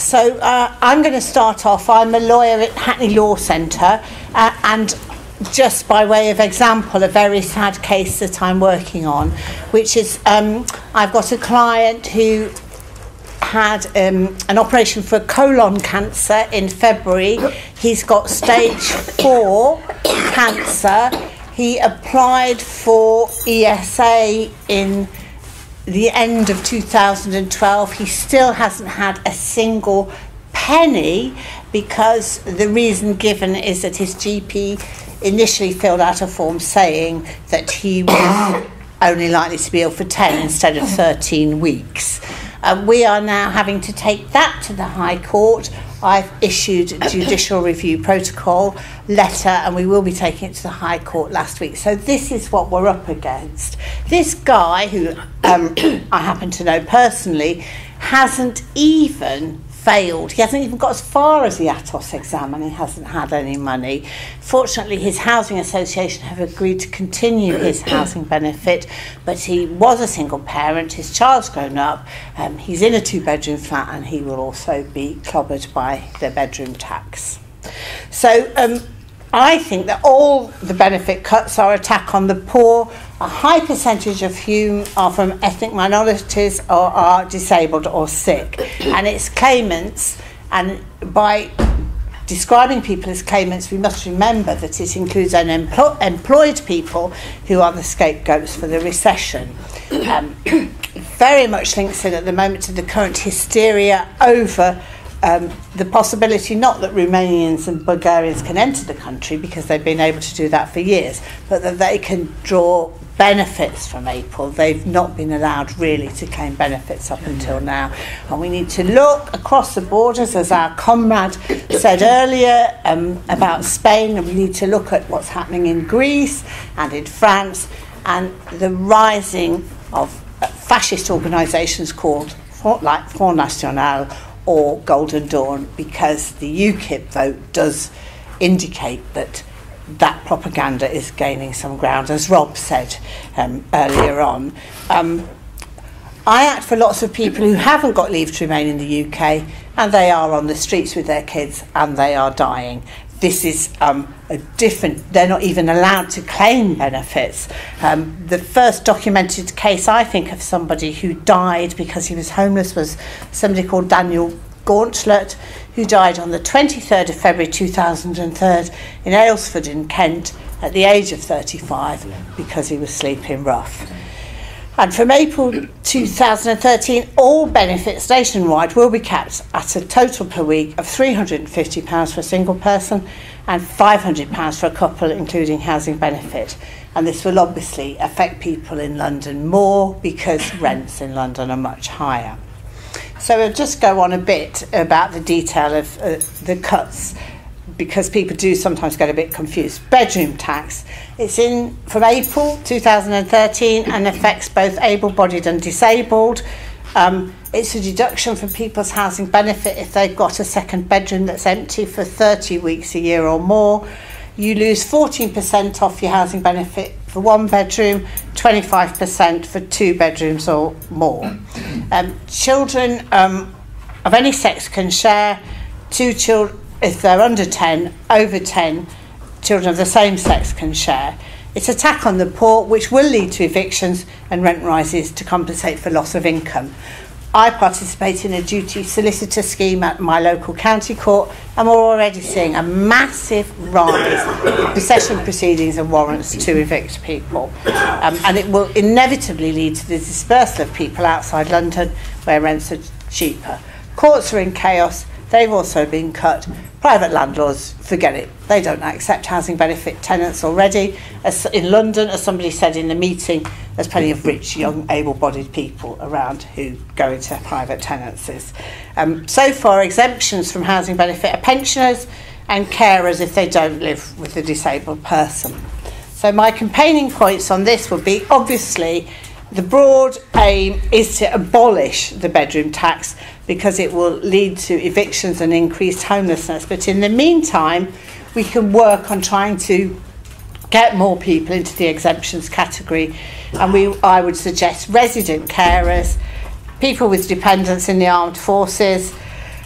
So I'm going to start off. I'm a lawyer at Hackney Law Centre, and just by way of example, a very sad case that I'm working on, which is I've got a client who had an operation for colon cancer in February. He's got stage 4 cancer. He applied for ESA in the end of 2012. He still hasn't had a single penny because the reason given is that his GP initially filled out a form saying that he was only likely to be ill for 10 instead of 13 weeks. We are now having to take that to the High Court. I've issued a judicial review protocol letter and we will be taking it to the High Court last week. So this is what we're up against. This guy, who I happen to know personally, hasn't even failed. He hasn't even got as far as the ATOS exam and he hasn't had any money. Fortunately, his housing association have agreed to continue his housing benefit, but he was a single parent, his child's grown up, he's in a 2-bedroom flat and he will also be clobbered by the bedroom tax. So I think that all the benefit cuts are attack on the poor. A high percentage of whom are from ethnic minorities or are disabled or sick. And it's claimants, and by describing people as claimants, we must remember that it includes unemployed people who are the scapegoats for the recession. Very much links in at the moment to the current hysteria over the possibility not that Romanians and Bulgarians can enter the country because they've been able to do that for years, but that they can draw benefits from April. They've not been allowed really to claim benefits up until now. And we need to look across the borders, as our comrade said earlier about Spain, and we need to look at what's happening in Greece and in France and the rising of fascist organisations called Front National or Golden Dawn, because the UKIP vote does indicate that that propaganda is gaining some ground, as Rob said earlier on. I act for lots of people who haven't got leave to remain in the UK, and they are on the streets with their kids and they are dying. This is a different, they're not even allowed to claim benefits. The first documented case I think of somebody who died because he was homeless was somebody called Daniel Gauntlet, who died on the 23rd of February 2003 in Aylesford in Kent at the age of 35 because he was sleeping rough. And from April 2013, all benefits nationwide will be capped at a total per week of £350 for a single person and £500 for a couple, including housing benefit. And this will obviously affect people in London more because rents in London are much higher. So we'll just go on a bit about the detail of the cuts, because people do sometimes get a bit confused. Bedroom tax. It's in from April 2013 and affects both able-bodied and disabled. It's a deduction from people's housing benefit if they've got a second bedroom that's empty for 30 weeks a year or more. You lose 14% off your housing benefit for 1 bedroom, 25% for 2 bedrooms or more. Children of any sex can share. 2 children, if they're under 10, over 10, children of the same sex can share. It's attack on the poor, which will lead to evictions and rent rises to compensate for loss of income. I participate in a duty solicitor scheme at my local county court, and we're already seeing a massive rise in possession proceedings and warrants to evict people. And it will inevitably lead to the dispersal of people outside London where rents are cheaper. Courts are in chaos. They've also been cut. Private landlords, forget it. They don't accept housing benefit tenants already. As in London, as somebody said in the meeting, there's plenty of rich, young, able-bodied people around who go into private tenancies. So far, exemptions from housing benefit are pensioners and carers if they don't live with a disabled person. So my campaigning points on this would be, obviously, the broad aim is to abolish the bedroom tax because it will lead to evictions and increased homelessness. But in the meantime, we can work on trying to get more people into the exemptions category. And I would suggest resident carers, people with dependents in the armed forces,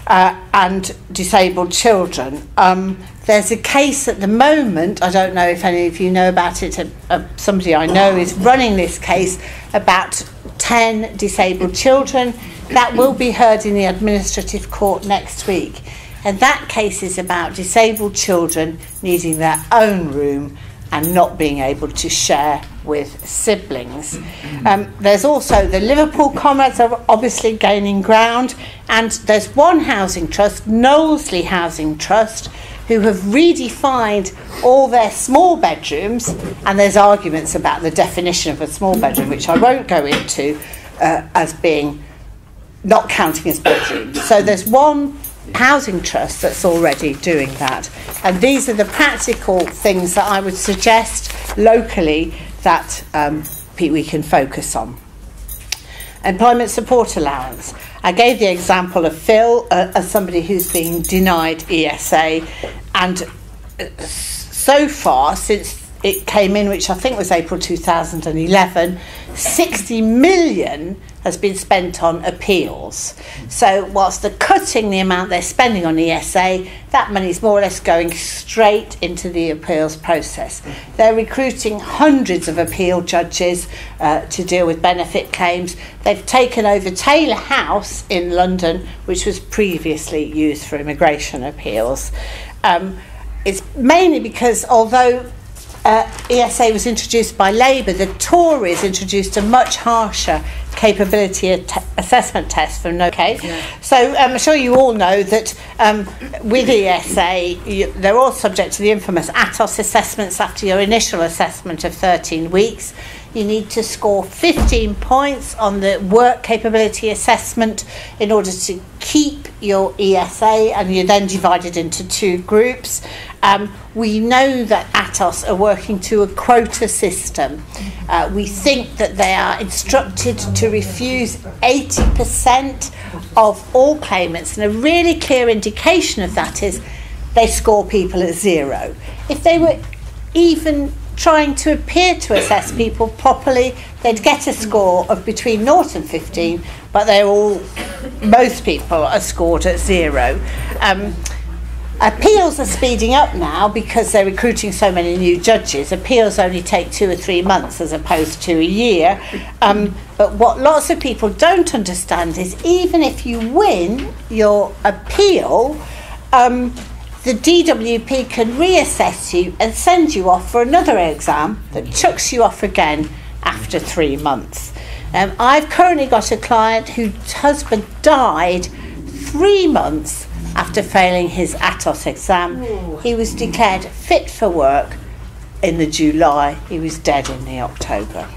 and disabled children. There's a case at the moment, I don't know if any of you know about it, somebody I know is running this case about 10 disabled children. That will be heard in the administrative court next week. And that case is about disabled children needing their own room and not being able to share with siblings. There's also the Liverpool Comrades are obviously gaining ground, and there's one housing trust, Knowlesley Housing Trust, who have redefined all their small bedrooms, and there's arguments about the definition of a small bedroom, which I won't go into, as being not counting as bedrooms. So there's one housing trust that's already doing that, and these are the practical things that I would suggest locally that we can focus on. Employment support allowance. I gave the example of Phil as somebody who's being denied ESA, and so far since it came in, which I think was April 2011, 60 million has been spent on appeals. So whilst they're cutting the amount they're spending on ESA, that money is more or less going straight into the appeals process. They're recruiting hundreds of appeal judges to deal with benefit claims. They've taken over Taylor House in London, which was previously used for immigration appeals. It's mainly because although ESA was introduced by Labour, the Tories introduced a much harsher capability assessment test for no case. Yeah. So I'm sure you all know that with ESA, they're all subject to the infamous ATOS assessments after your initial assessment of 13 weeks. You need to score 15 points on the work capability assessment in order to keep your ESA, and you're then divided into two groups. We know that ATOS are working to a quota system. We think that they are instructed to refuse 80% of all claimants, and a really clear indication of that is they score people at 0. If they were even trying to appear to assess people properly, they'd get a score of between 0 and 15, but most people are scored at 0. Appeals are speeding up now because they're recruiting so many new judges. Appeals only take 2 or 3 months as opposed to a year. But what lots of people don't understand is even if you win your appeal, the DWP can reassess you and send you off for another exam that chucks you off again after 3 months. I've currently got a client whose husband died 3 months after failing his ATOS exam. Ooh. He was declared fit for work in the July. He was dead in the October.